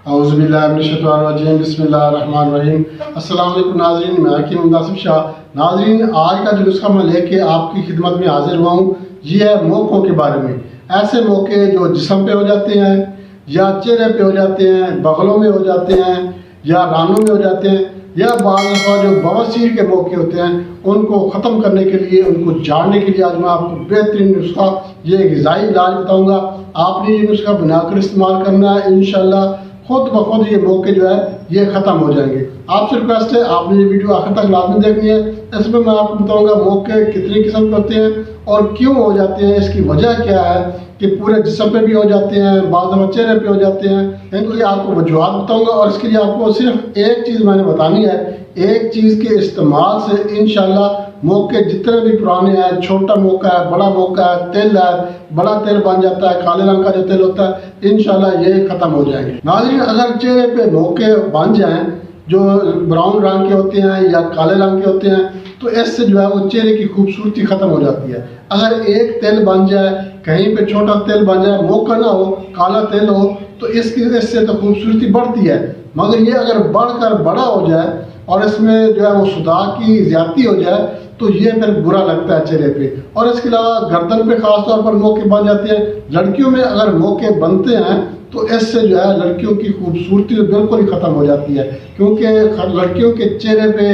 औज़ुबिल्लाहिमिनश्शैतानिर्रजीम बिस्मिल्लाहिर्रहमानिर्रहीम। अस्सलाम वालेकुम नाज़रीन, मैं हकीम मुदासिफ शाह। नाज़रीन, आज का जो नुस्खा मैं लेके आपकी खिदमत में हाजिर हुआ हूँ, ये है मोकों के बारे में। ऐसे मोके जो जिस्म पे हो जाते हैं या चेहरे पे हो जाते हैं, बगलों में हो जाते हैं या रानों में हो जाते हैं, या बाज़ दफ़ा जो बवासीर के मौके होते हैं उनको ख़त्म करने के लिए, उनको झाड़ने के लिए आज मैं आपको बेहतरीन नुस्खा, ये ग़िज़ाई इलाज बताऊँगा। आपने ये नुस्खा बनाकर इस्तेमाल करना है, इंशाअल्लाह खुद ब खुद ये मौके जो है ये ख़त्म हो जाएंगे। आपसे रिक्वेस्ट है, आपने ये वीडियो आखिर तक लाजमी देखनी है। इसमें मैं आपको बताऊंगा मौके कितनी किस्म के होते हैं और क्यों हो जाते हैं, इसकी वजह क्या है कि पूरे जिस्म पे भी हो जाते हैं, बाज़ दफ़ा चेहरे पे हो जाते हैं। इनके लिए आपको वजूहात बताऊंगा और इसके लिए आपको सिर्फ एक चीज़ मैंने बतानी है। एक चीज़ के इस्तेमाल से इंशाअल्लाह मौके जितने भी पुराने हैं, छोटा मौका है, बड़ा मौका है, तेल है, बड़ा तेल बन जाता है, काले रंग का जो तेल होता है, इंशाल्लाह ये ख़त्म हो जाएंगे। नाज़रीन, अगर चेहरे पे मौके बन जाएं जो ब्राउन रंग के होते हैं या काले रंग के होते हैं, तो इससे जो है वो चेहरे की खूबसूरती ख़त्म हो जाती है। अगर एक तेल बन जाए, कहीं पे छोटा तेल बन जाए, मौका ना हो, काला तेल हो, तो इससे तो खूबसूरती बढ़ती है। मगर ये अगर बढ़कर बड़ा हो जाए और इसमें जो है वो सुदाग की ज़्यादती हो जाए, तो ये फिर बुरा लगता है चेहरे पे। और इसके अलावा गर्दन पे खास तौर पर मौके बन जाते हैं। लड़कियों में अगर मौके बनते हैं तो इससे जो है लड़कियों की खूबसूरती बिल्कुल ही ख़त्म हो जाती है, क्योंकि लड़कियों के चेहरे पे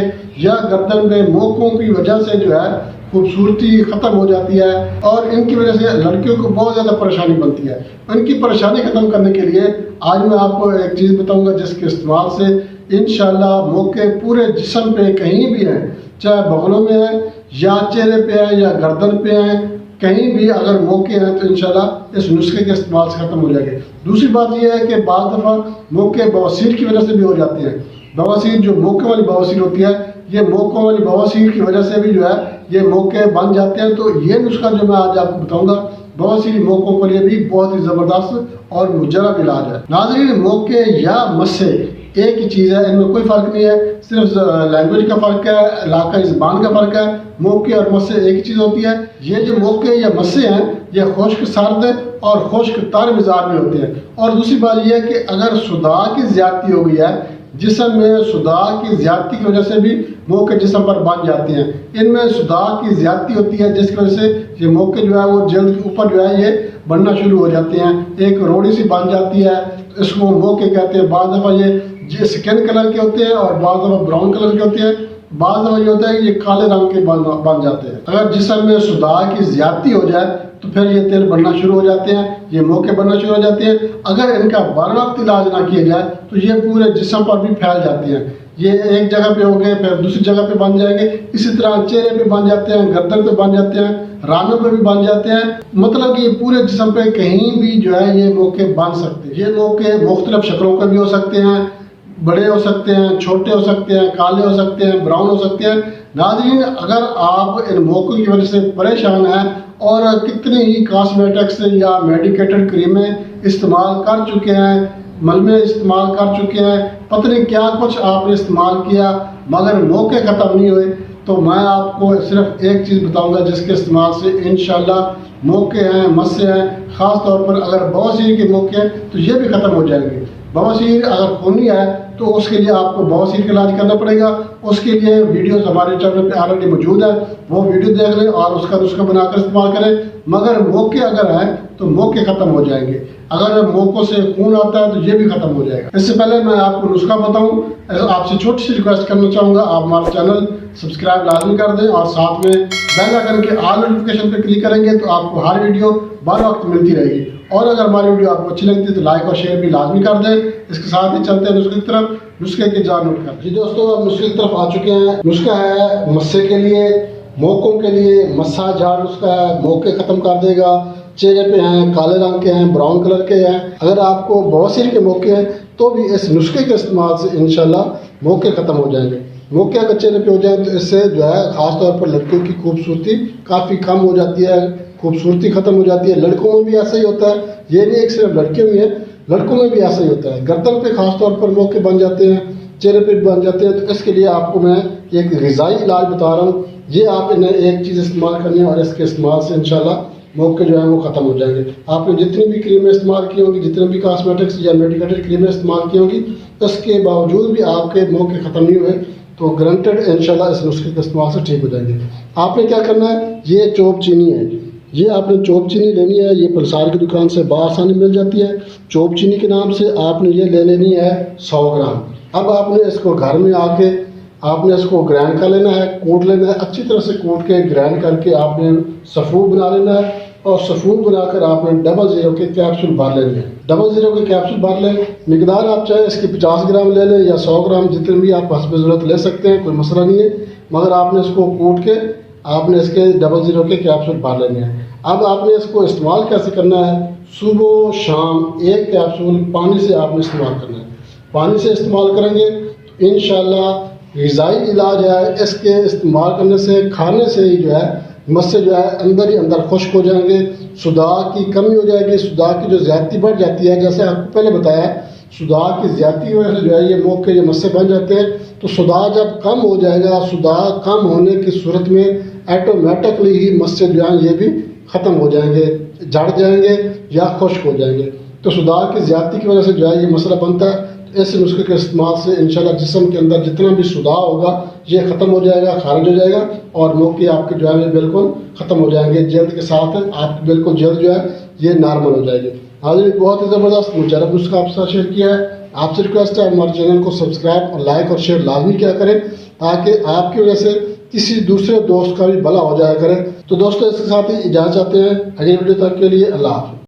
या गर्दन पे मौकों की वजह से जो है खूबसूरती ख़त्म हो जाती है और इनकी वजह से लड़कियों को बहुत ज़्यादा परेशानी बनती है। इनकी परेशानी ख़त्म करने के लिए आज मैं आपको एक चीज़ बताऊँगा जिसके इस्तेमाल से इंशाअल्लाह मौके पूरे जिस्म पे कहीं भी हैं, चाहे बगलों में है या चेहरे पे है या गर्दन पे है, कहीं भी अगर मौके हैं तो इंशाल्लाह इस नुस्खे के इस्तेमाल से ख़त्म हो जाएंगे। दूसरी बात यह है कि बाज़ दफ़ा मौके बवासीर की वजह से भी हो जाते हैं। बवासीर जो मौके वाली बवासीर होती है, ये मौकों वाली बवासीर की वजह से भी जो है ये मौके बन जाते हैं। तो ये नुस्खा जो मैं आज आपको बताऊँगा बवासीर मौकों के लिए भी बहुत ही ज़बरदस्त और मुजरब इलाज है। नाज़रीन, मौके या मस्से एक ही चीज़ है, इनमें कोई फ़र्क नहीं है, सिर्फ लैंग्वेज का फ़र्क है, इलाक़ाई ज़बान का फ़र्क है। मौके और मस्से एक ही चीज़ होती है। ये जो मौके या मस्से हैं ये खुश्क सर्द और खुश्क तर मिजाज में होते हैं। और दूसरी बात यह है कि अगर सुदाग की ज़्यादती हो गई है, जिस्म में सुदाग की ज़्यादती की वजह से भी मौके जिस्म पर बन जाते हैं। इनमें सुदाग की ज़्यादती होती है जिसकी वजह से ये मौके जो है वो जल्द के ऊपर जो है ये बनना शुरू हो जाते हैं, एक रोड़ी सी बन जाती है, इसको मौके कहते हैं। बाद दफ़ा ये स्किन कलर के होते हैं और बाद दफ़ा ब्राउन कलर के होते हैं, बाद दफ़ा ये होता है ये काले रंग के बन जाते हैं। अगर जिस्म में सुदाग की ज़्यादती हो जाए तो फिर ये तेल बनना शुरू हो जाते हैं, ये मौके बनना शुरू हो जाते हैं। अगर इनका बर वक्त इलाज ना किया जाए तो ये पूरे जिस्म पर भी फैल जाते हैं। ये एक जगह पे हो गए, फिर दूसरी जगह पे बन जाएंगे, इसी तरह चेहरे पे बन जाते हैं, गर्दन पे बन जाते हैं, रानों पे भी बन जाते हैं। मतलब कि पूरे जिस्म पे कहीं भी जो है ये मौके बन सकते हैं। ये मौके मुख्तलिफ शक्लों के भी हो सकते हैं, बड़े हो सकते हैं, छोटे हो सकते हैं, काले हो सकते हैं, ब्राउन हो सकते हैं। नाज़रीन, अगर आप इन मौकों की वजह से परेशान हैं और कितनी ही कॉस्मेटिक्स या मेडिकेटेड क्रीमें इस्तेमाल कर चुके हैं, मलमे इस्तेमाल कर चुके हैं, पता नहीं क्या कुछ आपने इस्तेमाल किया मगर मौके ख़त्म नहीं हुए, तो मैं आपको सिर्फ एक चीज़ बताऊंगा जिसके इस्तेमाल से इंशाल्लाह मौके हैं, मस्से हैं, ख़ास तौर पर अगर बवासीर के मौके हैं तो ये भी ख़त्म हो जाएंगे। बवासीर अगर खूनी है तो उसके लिए आपको बवासीर का इलाज करना पड़ेगा। उसके लिए वीडियोस हमारे चैनल पे ऑलरेडी मौजूद है, वो वीडियो देख लें और उसका नुस्खा बनाकर इस्तेमाल करें। मगर मौके अगर हैं तो मौके ख़त्म हो जाएंगे। अगर मौकों से खून आता है तो ये भी ख़त्म हो जाएगा। इससे पहले मैं आपको नुस्खा बताऊं, आपसे छोटी सी रिक्वेस्ट करना चाहूँगा, आप हमारा चैनल सब्सक्राइब लाजमी कर दें और साथ में बेल आइकन के ऑल नोटिफिकेशन पर क्लिक करेंगे तो आपको हर वीडियो बर वक्त मिलती रहेगी। और अगर हमारी वीडियो आपको अच्छी लगती है तो लाइक और शेयर भी लाजमी कर दें। इसके साथ ही चलते हैं नुस्खे की तरफ। नुस्खे की जान नोट कर जी दोस्तों, अब नुस्खे की तरफ आ चुके हैं। नुस्खा है मस्से के लिए, मौकों के लिए, मस्सा झाड़ नुस्खा है, मौके ख़त्म कर देगा। चेहरे पे हैं, काले रंग के हैं, ब्राउन कलर के हैं, अगर आपको बवासीर के मौके हैं तो भी इस नुस्खे के इस्तेमाल से इंशाल्लाह मौके ख़त्म हो जाएंगे। मौके अगर चेहरे पे हो जाए तो इससे जो है ख़ास तौर पर लड़कियों की खूबसूरती काफ़ी कम हो जाती है, खूबसूरती ख़त्म हो जाती है। लड़कों में भी ऐसा ही होता है, ये नहीं एक सिर्फ लड़कियों में है, लड़कों में भी ऐसा ही होता है। गर्दन पे ख़ास तौर पर मौके बन जाते हैं, चेहरे पे भी बन जाते हैं। तो इसके लिए आपको मैं एक ग़िज़ाई इलाज बता रहा हूँ, ये आप इन्हें एक चीज़ इस्तेमाल करनी है और इसके इस्तेमाल से इंशाल्लाह موقع جو ہیں وہ ختم ہو جائیں گے. آپ نے جتنی بھی کریمیں استعمال کی ہوں گی, جتنے بھی کاسمیٹکس یا میڈیکیٹڈ کریمیں استعمال کی ہوں گی, اس کے باوجود بھی آپ کے موقع ختم نہیں ہوئے تو گرانٹیڈ انشاءاللہ اس نسخے کے استعمال سے ٹھیک ہو جائیں گے. آپ نے کیا کرنا ہے, یہ چوب چینی ہے, یہ آپ نے چوب چینی لینی ہے. یہ پلسار کی دکان سے بآسانی مل جاتی ہے. چوب چینی کے نام سے آپ نے یہ لے لینی ہے 100 گرام. اب آپ نے اس کو گھر میں آ کے آپ نے اس کو گرائنڈ کر لینا ہے, کوٹ لینا ہے, اچھی طرح سے کوٹ کے گرائنڈ کر کے آپ نے صفو بنا لینا ہے. اور صفو بنا کر آپ نے 00 کے کیپسول بھر لینے ہیں. 00 کے کیپسول بھر لیں. مقدار آپ چاہے اس کی 50 گرام لے لیں یا 100 گرام, جتنے بھی آپ حسب ضرورت لے سکتے ہیں, کوئی مسئلہ نہیں ہے. مگر آپ نے اس کو کوٹ کے آپ نے اس کے 00 کے کیپسول بھر لینے ہیں. اب آپ نے اس کو استعمال کیسے کرنا ہے, صبح شام ایک کیپسول پانی سے آپ نے استعمال کرنا ہے. پانی سے استعمال کریں گے تو انشاءاللہ غذائی علاج ہے, اس کے استعمال کرنے سے کھانے سے ہی جو ہے مسے جو ہے اندر ہی اندر خشک ہو جائیں گے. صداع کی کمی ہو جائے گی. صداع کی جو زیادتی بڑھ جاتی ہے, جیسے آپ کو پہلے بتایا, صداع کی زیادتی کی وجہ سے جو ہے یہ موقع یہ مسے بن جاتے ہیں. تو صداع جب کم ہو جائے گا, صداع کم ہونے کی صورت میں ایٹومیٹکلی ہی مسے جو ہیں یہ بھی ختم ہو جائیں گے, جڑ جائیں گے یا خشک ہو جائیں گے. تو صداع کی زیادتی کی وجہ سے جو ہے یہ مسئلہ بنتا ہے. اس نسخے کے استعمال سے انشاءاللہ جسم کے اندر جتنا بھی صداع ہوگا یہ ختم ہو جائے گا, خارج ہو جائے گا, اور موقع آپ کے جو ہے یہ بالکل ختم ہو جائیں گے. جلد کے ساتھ آپ کی بالکل جلد جو ہے یہ نارمل ہو جائے گی. حاضرین, بہت ہی زبردست مجرب نسخہ آپ کے ساتھ شیئر کیا ہے. آپ سے ریکویسٹ ہے ہمارے چینل کو سبسکرائب اور لائک اور شیئر لازمی کیا کریں تاکہ آپ کی وجہ سے کسی دوسرے دوست کا بھی بھلا ہو جایا کرے. تو دوستوں, اس کے ساتھ ہی اجازت چاہتے ہیں. اگلی ویڈیو تک کے لیے اللہ حافظ.